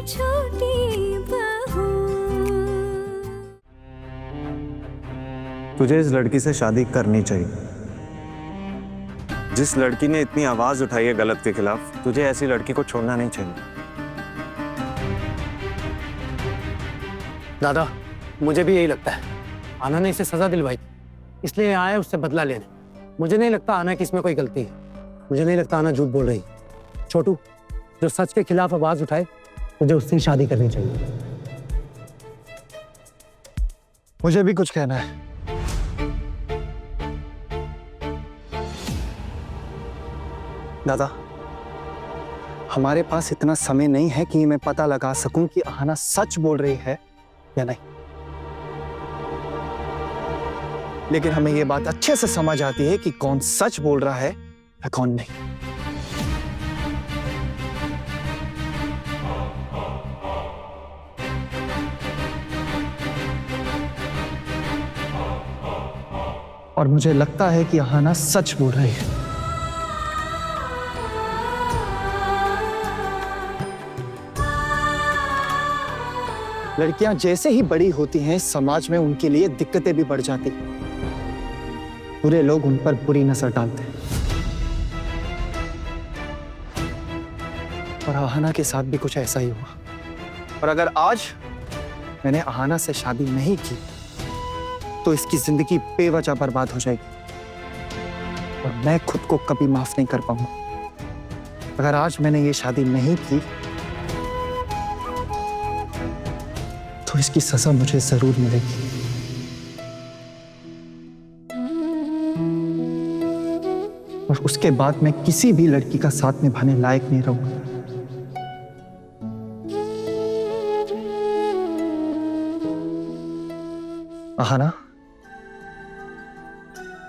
छोटी बहू। तुझे इस लड़की से शादी करनी चाहिए। जिस लड़की ने इतनी आवाज उठाई है गलत के खिलाफ, तुझे ऐसी लड़की को छोड़ना नहीं चाहिए। दादा, मुझे भी यही लगता है। आना ने इसे सजा दिलवाई, इसलिए आया उससे बदला लेने। मुझे नहीं लगता आना की इसमें कोई गलती है। मुझे नहीं लगता आना झूठ बोल रही। छोटू, जो सच के खिलाफ आवाज उठाए, मुझे उससे ही शादी करनी चाहिए। मुझे भी कुछ कहना है। दादा, हमारे पास इतना समय नहीं है कि मैं पता लगा सकूं कि अहाना सच बोल रही है या नहीं, लेकिन हमें यह बात अच्छे से समझ आती है कि कौन सच बोल रहा है या कौन नहीं। और मुझे लगता है कि अहाना सच बोल रही है। लड़कियां जैसे ही बड़ी होती हैं, समाज में उनके लिए दिक्कतें भी बढ़ जाती हैं। बुरे लोग उन पर बुरी नजर डालते हैं। और अहाना के साथ भी कुछ ऐसा ही हुआ। और अगर आज मैंने अहाना से शादी नहीं की, तो इसकी जिंदगी बेवजह बर्बाद हो जाएगी और मैं खुद को कभी माफ नहीं कर पाऊंगा। अगर आज मैंने ये शादी नहीं की, तो इसकी सजा मुझे जरूर मिलेगी। और उसके बाद मैं किसी भी लड़की का साथ निभाने लायक नहीं रहूंगा। अहाना,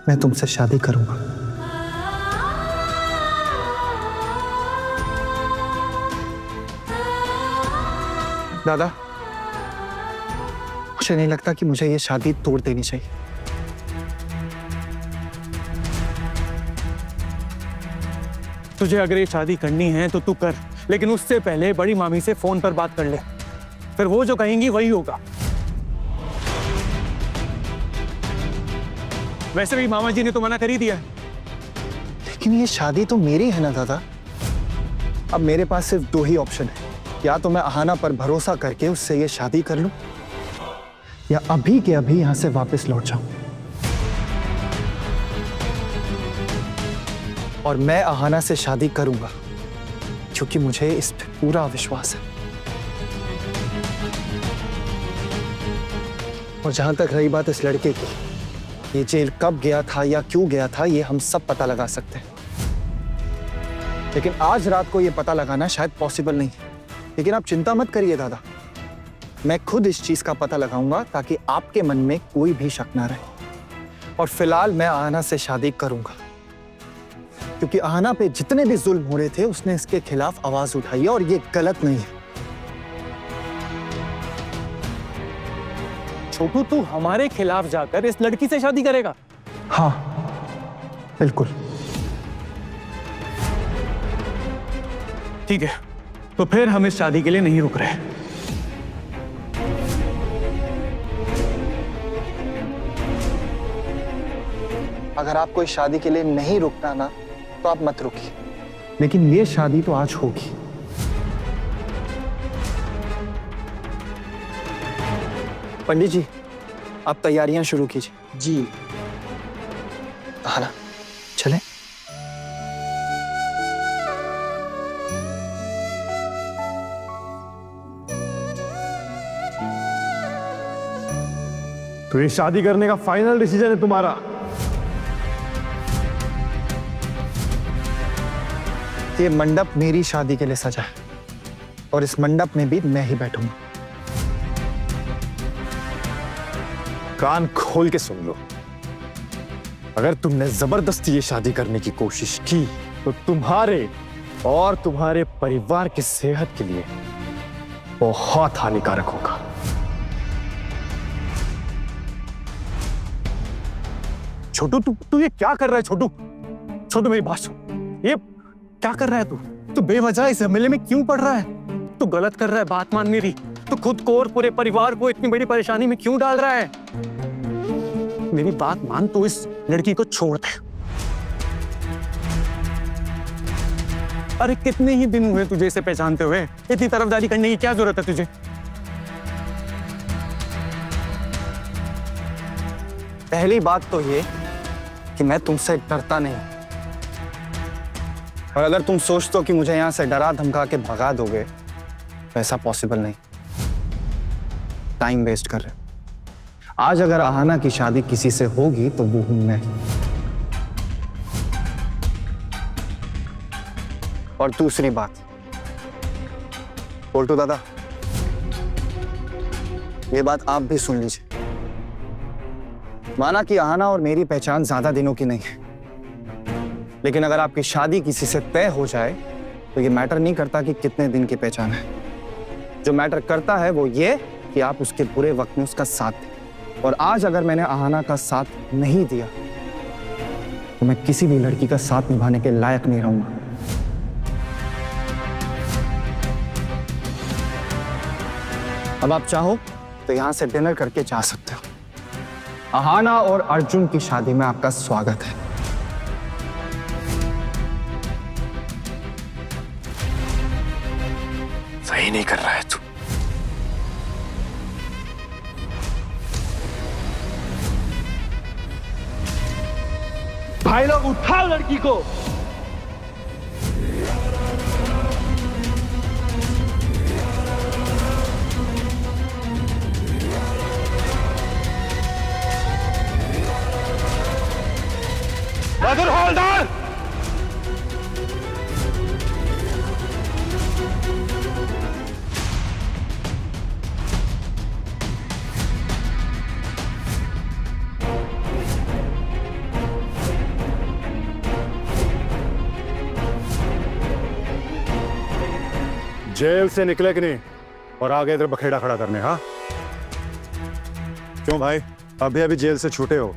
मैं तुमसे शादी करूंगा। दादा, मुझे नहीं लगता कि मुझे ये शादी तोड़ देनी चाहिए। तुझे अगर ये शादी करनी है तो तू कर, लेकिन उससे पहले बड़ी मामी से फोन पर बात कर ले। फिर वो जो कहेंगी वही होगा। वैसे भी मामा जी ने तो मना कर ही दिया है। लेकिन ये शादी तो मेरी है ना दादा। अब मेरे पास सिर्फ दो ही ऑप्शन है। या तो मैं अहाना पर भरोसा करके उससे ये शादी कर लूं, या अभी के अभी यहां से वापस लौट जाऊं। और मैं अहाना से शादी करूंगा, क्योंकि मुझे इस पे पूरा विश्वास है। और जहां तक रही बात इस लड़के की, ये जेल कब गया था या क्यों गया था, ये हम सब पता लगा सकते हैं। लेकिन आज रात को ये पता लगाना शायद पॉसिबल नहीं है। लेकिन आप चिंता मत करिए दादा, मैं खुद इस चीज का पता लगाऊंगा, ताकि आपके मन में कोई भी शक ना रहे। और फिलहाल मैं अहाना से शादी करूंगा, क्योंकि अहाना पे जितने भी जुल्म हो रहे थे, उसने इसके खिलाफ आवाज उठाई है, और ये गलत नहीं है। छोटू, तू हमारे खिलाफ जाकर इस लड़की से शादी करेगा? हाँ, बिल्कुल। ठीक है, तो फिर हम इस शादी के लिए नहीं रुक रहे। अगर आपको इस शादी के लिए नहीं रुकना ना, तो आप मत रुकिए। लेकिन ये शादी तो आज होगी। पंडित जी, आप तैयारियां शुरू कीजिए। जी। अहाना, चलें? तो ये शादी करने का फाइनल डिसीजन है तुम्हारा? ये मंडप मेरी शादी के लिए सजा है, और इस मंडप में भी मैं ही बैठूंगा। कान खोल के सुन लो, अगर तुमने जबरदस्ती ये शादी करने की कोशिश की, तो तुम्हारे और तुम्हारे परिवार की सेहत के लिए बहुत हानिकारक होगा। छोटू, तू ये क्या कर रहा है? छोटू, छोटू मेरी बात सुन। ये क्या कर रहा है तू? तू बेवजह इस हमले में क्यों पड़ रहा है? तू गलत कर रहा है, बात मान मेरी। तू खुद को और पूरे परिवार को इतनी बड़ी परेशानी में क्यों डाल रहा है? मेरी बात मान, तू इस लड़की को छोड़ दे। अरे कितने ही दिन हुए तुझे इसे पहचानते हुए, इतनी तरफदारी करने की क्या जरूरत है तुझे? पहली बात तो ये कि मैं तुमसे डरता नहीं, और अगर तुम सोचते हो कि मुझे यहां से डरा धमका के भगा दोगे तो ऐसा पॉसिबल नहीं। टाइम वेस्ट कर रहे हो। आज अगर आहाना की शादी किसी से होगी तो वो हूं मैं। और दूसरी बात, बोल्टू दादा, ये बात आप भी सुन लीजिए। माना कि आहाना और मेरी पहचान ज्यादा दिनों की नहीं है, लेकिन अगर आपकी शादी किसी से तय हो जाए तो ये मैटर नहीं करता कि कितने दिन की पहचान है। जो मैटर करता है वो ये कि आप उसके बुरे वक्त में उसका साथ दें। और आज अगर मैंने आहाना का साथ नहीं दिया तो मैं किसी भी लड़की का साथ निभाने के लायक नहीं रहूंगा। अब आप चाहो तो यहां से डिनर करके जा सकते हो। आहाना और अर्जुन की शादी में आपका स्वागत है। सही नहीं कर रहा है तू। भाई लोग उठाओ लड़की को। बहादुर हवलदार, जेल से निकले कि नहीं और आगे इधर बखेड़ा खड़ा करने? हाँ क्यों भाई, अभी अभी जेल से छूटे हो,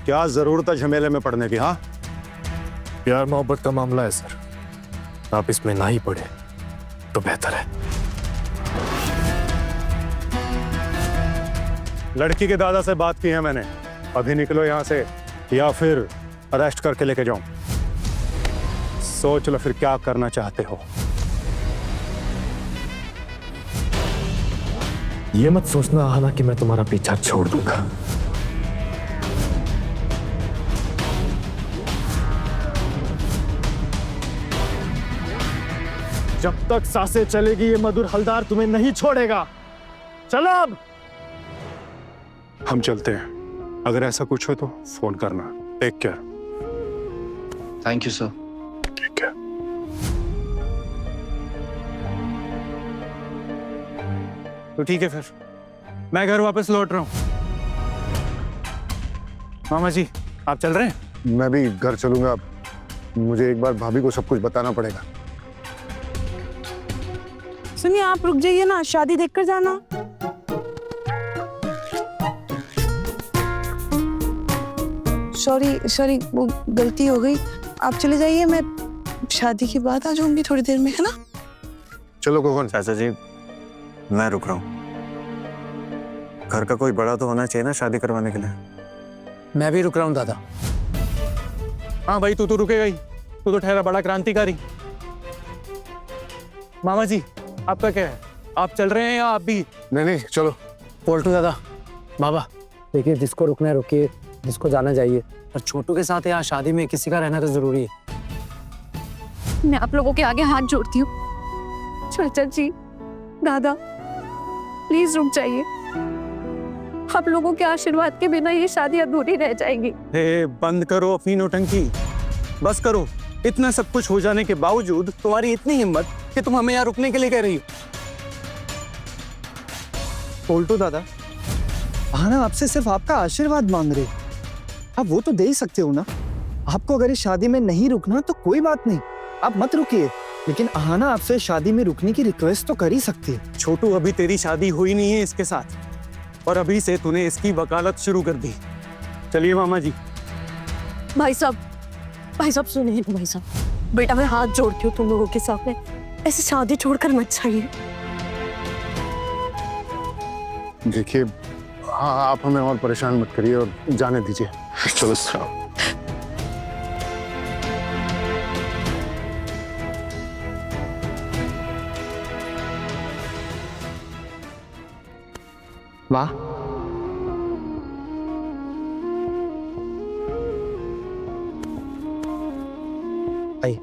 क्या जरूरत है झमेले में पड़ने की? हाँ प्यार मोहब्बत का मामला है सर, आप इसमें ना ही पड़े तो बेहतर है। लड़की के दादा से बात की है मैंने, अभी निकलो यहाँ से या फिर अरेस्ट करके लेके जाऊं। सोच लो फिर क्या करना चाहते हो। ये मत सोचना आहाना कि मैं तुम्हारा पीछा छोड़ दूंगा। जब तक सांसें चलेगी ये मधुर हलदार तुम्हें नहीं छोड़ेगा। चलो अब हम चलते हैं, अगर ऐसा कुछ हो तो फोन करना। Take care. Thank you sir. ठीक है। तो ठीक है, फिर मैं घर वापस लौट रहा हूँ। मामा जी आप चल रहे हैं? मैं भी घर चलूंगा, मुझे एक बार भाभी को सब कुछ बताना पड़ेगा। सुनिए, आप रुक जाइए ना, शादी देखकर जाना। सॉरी वो गलती हो गई। आप चले जाइए, मैं शादी के बाद आ जाऊंगी थोड़ी देर में, है ना? चलो गोगन। चाचा जी मैं रुक रहा हूँ, घर का कोई बड़ा तो होना चाहिए ना शादी करवाने के लिए। मैं भी रुक रहा हूँ दादा। हाँ भाई, तू तो रुकेगा ही, तू तो ठहरा बड़ा क्रांतिकारी। मामा जी आपका क्या है, आप चल रहे हैं या आप भी? नहीं चलो। पोल्टू दादा, बाबा देखिए, जिसको रुकना है रुकिए, जिसको जाना जाइए, और छोटू के साथ यहाँ शादी में किसी का रहना तो जरूरी है। मैं आप लोगों के आगे हाथ जोड़ती हूँ। चाचा जी, दादा, प्लीज रुक जाइए। आप लोगों के आशीर्वाद के बिना ये शादी अधूरी रह जाएगी। हे बंद करो अपनी नौटंकी, बस करो। इतना सब कुछ हो जाने के बावजूद तुम्हारी इतनी हिम्मत कि तुम हमें यहाँ रुकने के लिए कह रही हो। पोल्टू दादा, आहाना आपसे सिर्फ आपका आशीर्वाद मांग रही है, आप वो तो दे ही सकते हो ना। आपको अगर इस शादी में नहीं रुकना तो कोई बात नहीं, आप मत रुकिए, लेकिन आहाना आपसे शादी में रुकने की रिक्वेस्ट तो कर ही सकती है। छोटू, अभी तेरी शादी हुई नहीं है इसके साथ, और अभी से तूने इसकी वकालत शुरू कर दी। चलिए मामा जी। भाई साहब सुनिए भाई साहब, बेटा मैं हाथ जोड़ती हूँ तुम लोगों के सामने, ऐसे शादी छोड़कर मत जाइए। देखिए, हाँ, आप हमें और परेशान मत करिए और जाने दीजिए। चलो साहब। वाह, आई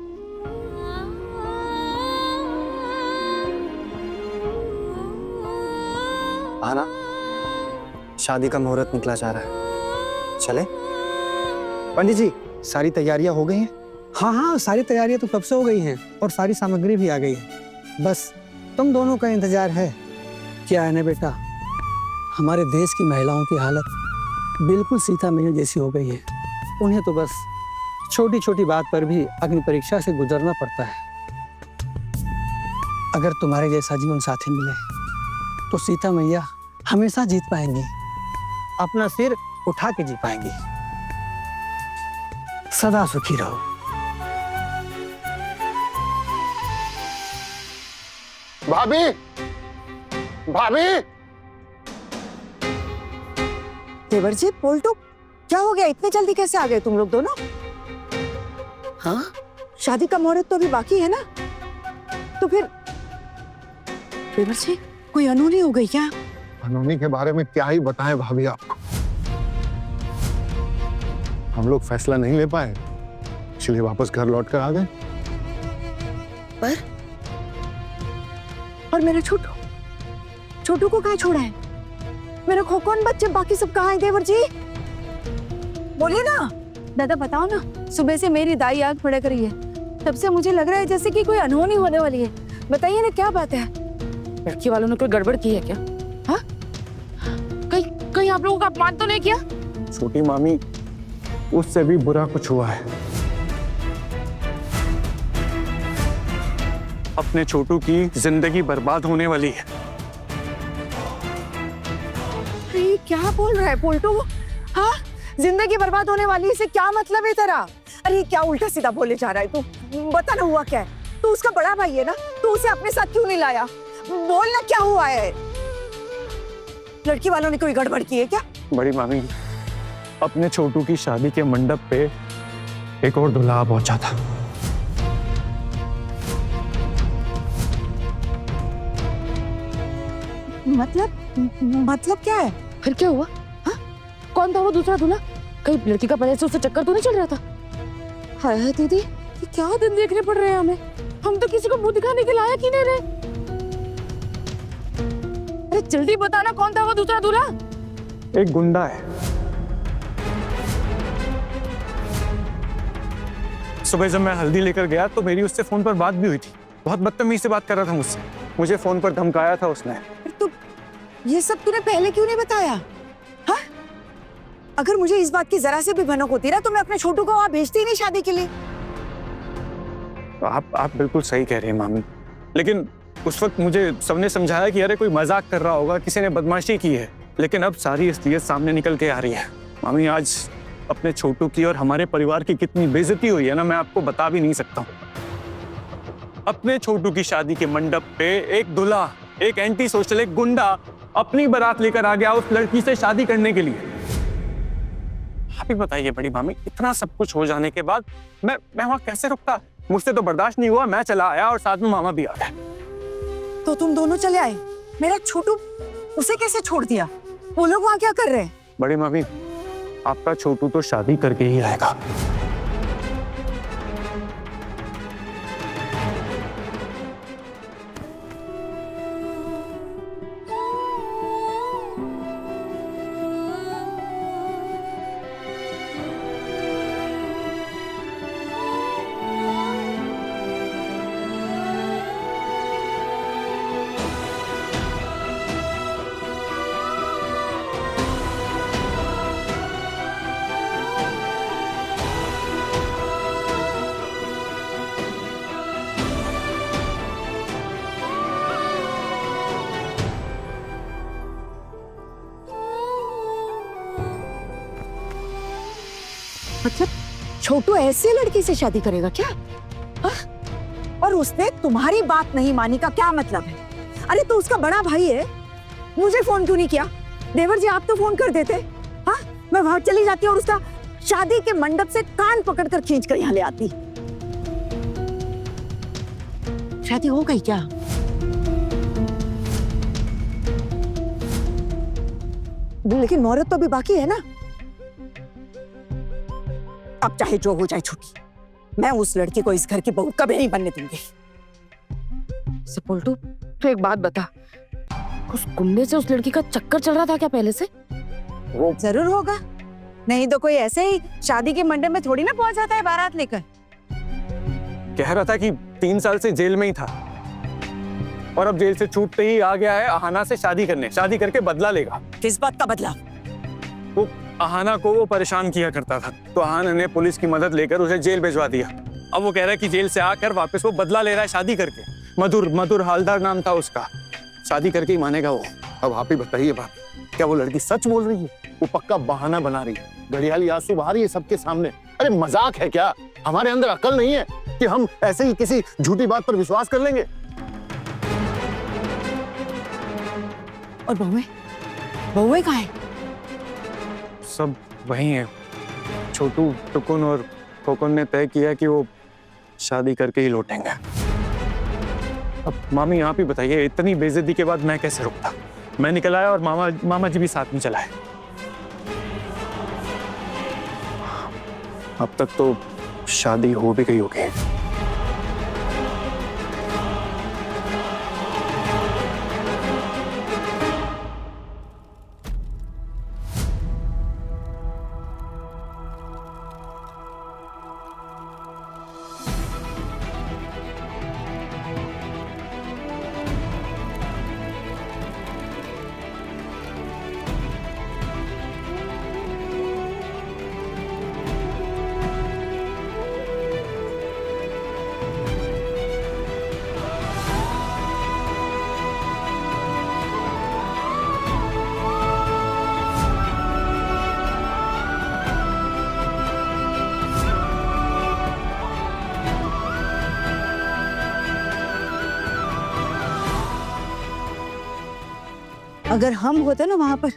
आना, शादी का मुहूर्त निकला जा रहा है, चले? पंडित जी, सारी तैयारियां हो गई हैं? हाँ हाँ, सारी तैयारियां तो कब से हो गई हैं और सारी सामग्री भी आ गई है। बस तुम दोनों का इंतजार है। क्या है ना बेटा, हमारे देश की महिलाओं की हालत बिल्कुल सीता मैया जैसी हो गई है। उन्हें तो बस छोटी छोटी बात पर भी अग्नि परीक्षा से गुजरना पड़ता है। अगर तुम्हारे जैसा जीवन साथी मिले तो सीता मैया हमेशा जीत पाएंगी, अपना सिर उठा के जी पाएंगी। सदा सुखी रहो। भाभी, भाभी, देवर जी, पोल्टू, क्या हो गया? इतने जल्दी कैसे आ गए तुम लोग दोनों? हाँ, शादी का मुहूर्त तो अभी बाकी है ना? तो फिर देवर जी, कोई अनहोनी हो गई क्या? अनहोनी के बारे में क्या ही बताएं भाभी आपको। हम लोग फैसला नहीं ले पाए, इसलिए वापस घर लौट कर आ गए। और मेरा छोटू, छोटू को कहाँ छोड़ा है? मेरा खोखोन बच्चे बाकी सब कहाँ हैं देवर जी? बोलिए ना। दादा बताओ ना, सुबह से मेरी दाई आग फड़क रही है, तब से मुझे लग रहा है जैसे कि कोई अनहोनी होने वाली है। बताइए ना, क्या बात है? लड़की वालों ने कोई गड़बड़ की है क्या? हाँ, कहीं आप लोगों का अपमान तो नहीं किया? छोटी मामी, उससे भी बुरा कुछ हुआ है। अपने छोटू की जिंदगी बर्बाद होने वाली है। अरे क्या बोल रहा है पोल्टू? हाँ, जिंदगी बर्बाद होने वाली है, इसे क्या मतलब है तेरा? अरे क्या उल्टा सीधा बोले जा रहा है तू? बता ना, हुआ क्या है? तू उसका बड़ा भाई है ना, तू उसे अपने साथ क्यों नहीं लाया? बोल ना, क्या हुआ है? लड़की वालों ने कोई गड़बड़ की है क्या? बड़ी मामी, अपने छोटू की शादी के मंडप पे एक और दूल्हा पहुंचा था। मतलब क्या है? फिर क्या हुआ? हाँ? कौन था वो दूसरा दूल्हा? कहीं लड़की का पहले से उससे चक्कर तो नहीं चल रहा था? हाय दीदी, ये क्या दिन देखने पड़ रहे हैं हमें? हम तो किसी को मुंह दिखाने के लायक ही नहीं रहे। अरे जल्दी बताना, कौन था वो दूसरा दूल्हा? एक गुंडा है। सुबह जब मैं हल्दी लेकर गया तो मेरी उससे फोन पर बात भी हुई थी। बहुत बदतमीज से बात कर रहा था मुझसे। मुझे फोन पर धमकाया था उसने। तो ये सब तूने पहले क्यों नहीं बताया? हाँ? अगर मुझे इस बात की जरा से भी भनक होती ना, तो मैं अपने छोटू को वहां भेजती ही नहीं शादी के लिए। आप बिल्कुल सही कह रहे हैं मामी, लेकिन उस वक्त मुझे सबने समझाया कि अरे कोई मजाक कर रहा होगा, किसी ने बदमाशी की है। लेकिन अब सारी असलियत सामने निकल के आ रही है। मामी, आज अपने छोटू की और हमारे परिवार की कितनी बेइज्जती हुई है ना, मैं आपको बता भी नहीं सकता हूँ। अपने छोटू की शादी के मंडप पे एक दूल्हा, एक एंटी सोशल, एक गुंडा अपनी बारात लेकर आ गया उस लड़की से शादी करने के लिए। आप ही बताइए बड़ी मामी, इतना सब कुछ हो जाने के बाद मैं वहां कैसे रुकता? मुझसे तो बर्दाश्त नहीं हुआ, मैं चला आया और साथ में मामा भी आ गए। तो तुम दोनों चले आए? मेरा छोटू, उसे कैसे छोड़ दिया? वो लोग वहां क्या कर रहे हैं? बड़ी मामी, आपका छोटू तो शादी करके ही आएगा। मतलब छोटू ऐसे लड़की से शादी करेगा क्या? हा? और उसने तुम्हारी बात नहीं मानी का क्या मतलब है? अरे तो उसका बड़ा भाई है, मुझे फोन क्यों नहीं किया? देवर जी आप तो फोन कर देते। हाँ, मैं वहां चली जाती और उसका शादी के मंडप से कान पकड़कर खींच कर यहाँ ले आती। शादी हो गई क्या? लेकिन मुहूर्त तो अभी बाकी है ना। अब चाहे जो हो जाए छुट्टी, मैं उस लड़की को इस घर की बहू कभी नहीं बनने दूंगी। सपोल्टू, तो एक बात बता, उस गुंडे से उस लड़की का चक्कर चल रहा था क्या पहले से? वो जरूर होगा, नहीं तो कोई ऐसे ही शादी के मंडप में थोड़ी ना पहुंच जाता है बारात लेकर। कह रहा था कि 3 साल से जेल में ही था और अब जेल से छूटते ही आ गया है अहाना से शादी करने, शादी करके बदला लेगा। किस बात का बदला? वो अहाना को वो परेशान किया करता था, तो अहाना ने पुलिस की मदद लेकर उसे जेल भिजवा दिया। अब वो कह रहा है कि जेल से आकर वापस वो बदला ले रहा है शादी करके। मधुर हालदार नाम था उसका, शादी करके ही मानेगा वो। अब आप ही बताइए बाप, क्या वो लड़की सच बोल रही है? वो पक्का बहाना बना रही है, घड़ियाली आंसू बहा रही है सबके सामने। अरे मजाक है क्या? हमारे अंदर अकल नहीं है कि हम ऐसे ही किसी झूठी बात पर विश्वास कर लेंगे? और बहुएं कहाँ है? सब वही है। छोटू, टुकुन और कोकुन ने तय किया कि वो शादी करके ही लौटेंगे। अब मामी आप ही बताइए, इतनी बेइज्जती के बाद मैं कैसे रुकता? मैं निकल आया और मामा जी भी साथ में चलाए। अब तक तो शादी हो भी गई होगी। अगर हम होते ना वहां पर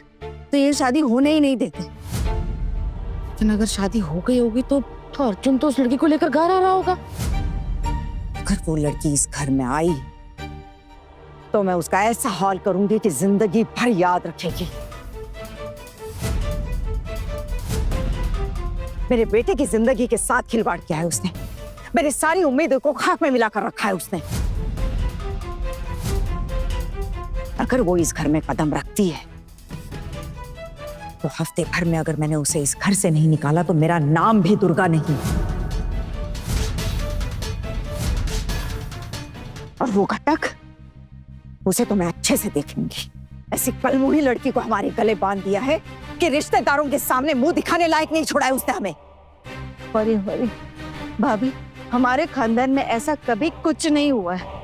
तो ये शादी होने ही नहीं देते। लेकिन अगर शादी हो गई होगी तो अर्जुन तो उस लड़की को लेकर घर आ रहा होगा। अगर वो लड़की इस घर में आई तो मैं उसका ऐसा हाल करूंगी कि जिंदगी भर याद रखेगी। मेरे बेटे की जिंदगी के साथ खिलवाड़ किया है उसने, मेरी सारी उम्मीदों को खाक में मिलाकर रखा है उसने। अगर वो इस घर में कदम रखती है तो हफ्ते भर में अगर मैंने उसे इस घर से नहीं निकाला तो मेरा नाम भी दुर्गा नहीं। और वो घटक, उसे तो मैं अच्छे से देखूंगी। ऐसी कलमुही लड़की को हमारे गले बांध दिया है कि रिश्तेदारों के सामने मुंह दिखाने लायक नहीं छोड़ा है उसने हमें। अरे भाभी, हमारे खानदान में ऐसा कभी कुछ नहीं हुआ है।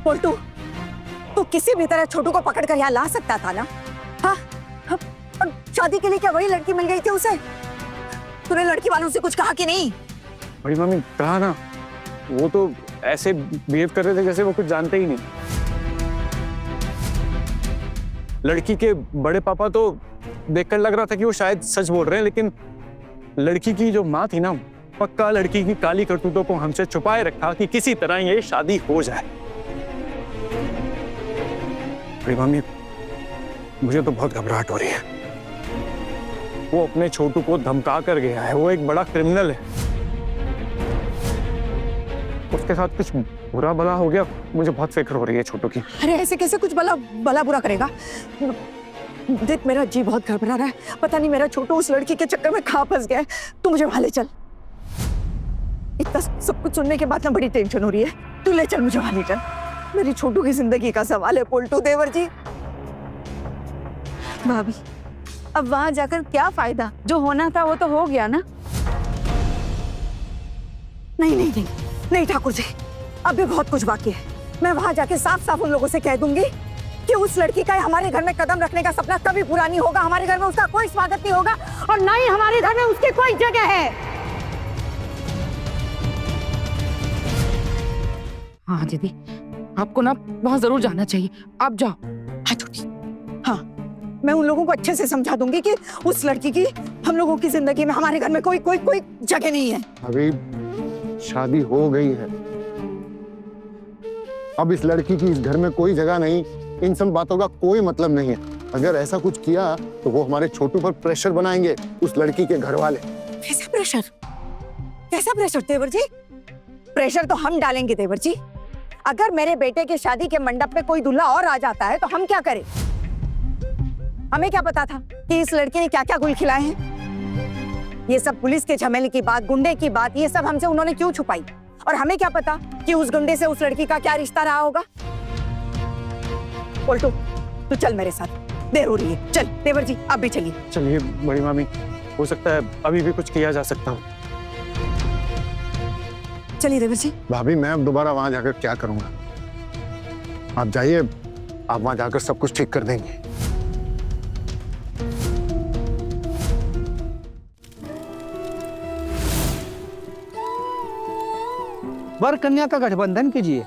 पोल्टू, तू किसी भी तरह छोटू को पकड़कर यहाँ ला सकता था ना? हाँ, और शादी के लिए क्या वही लड़की मिल गई थी उसे? तूने लड़की वालों से कुछ कहा कि नहीं? बड़ी मम्मी कहा ना, वो तो ऐसे बिहेव कर रहे थे जैसे वो कुछ जानते ही नहीं। लड़की के बड़े पापा तो देखकर लग रहा था कि वो शायद सच बोल रहे हैं, लेकिन लड़की की जो माँ थी ना, पक्का लड़की की काली करतूतों को हमसे छुपाए रखा कि किसी तरह ये शादी हो जाए। बड़ी मम्मी, मुझे तो बहुत घबराहट हो रही है। वो अपने छोटू को धमका कर गया है, वो एक बड़ा क्रिमिनल है। उसके साथ कुछ बुरा भला हो गया, मुझे बहुत फिक्र हो रही है छोटू की। अरे ऐसे कैसे कुछ भला बुरा करेगा? देख, मेरा जी बहुत घबरा रहा है। पता नहीं मेरा छोटू उस लड़की के चक्कर में कहाँ फंस गया है। तू मुझे वहां ले चल। इतना सब कुछ सुनने के बाद ना बड़ी टेंशन हो रही है। तू ले चल मुझे वहां ले चल। मेरी छोटू की जिंदगी का सवाल है पोल्टू देवर जी। भाभी, अब वहां जाकर क्या फायदा? जो होना था वो तो हो गया ना। नहीं ठाकुर जी, अब भी बहुत कुछ बाकी है। मैं वहां जाके साफ साफ उन लोगों से कह दूंगी कि उस लड़की का हमारे घर में कदम रखने का सपना कभी पूरा नहीं होगा। हमारे घर में उसका कोई स्वागत नहीं होगा और ना ही हमारे घर में उसकी कोई जगह है। हाँ दीदी, आपको ना वहां जरूर जाना चाहिए, आप जाओ। हाँ छोटी, हाँ मैं उन लोगों को अच्छे से समझा दूंगी कि उस लड़की की हम लोगों की जिंदगी में, हमारे घर में कोई कोई कोई जगह नहीं है। अभी शादी हो गई है, अब इस लड़की की इस घर में कोई जगह नहीं। इन सब बातों का कोई मतलब नहीं है। अगर ऐसा कुछ किया तो वो हमारे छोटू पर प्रेशर बनाएंगे, उस लड़की के घर वाले। कैसा प्रेशर? कैसा प्रेशर देवर जी? प्रेशर तो हम डालेंगे देवर जी। अगर मेरे बेटे के शादी के मंडप पे कोई दूल्हा और आ जाता है तो हम क्या करें? हमें क्या पता था कि इस लड़की ने क्या क्या गुल खिलाए हैं? ये सब पुलिस के झमेले की बात, गुंडे की बात, ये सब हमसे उन्होंने क्यों छुपाई? और हमें क्या पता कि उस गुंडे से उस लड़की का क्या रिश्ता रहा होगा? पलटू, तू चल मेरे साथ, देर हो रही है। चल देवर जी, आप भी चलिए। चलिए बड़ी मामी, हो सकता है अभी भी कुछ किया जा सकता हो। चलिए देवर जी। भाभी मैं अब दोबारा वहां जाकर क्या करूंगा? आप जाइए, आप वहां जाकर सब कुछ ठीक कर देंगे। वर कन्या का गठबंधन कीजिए,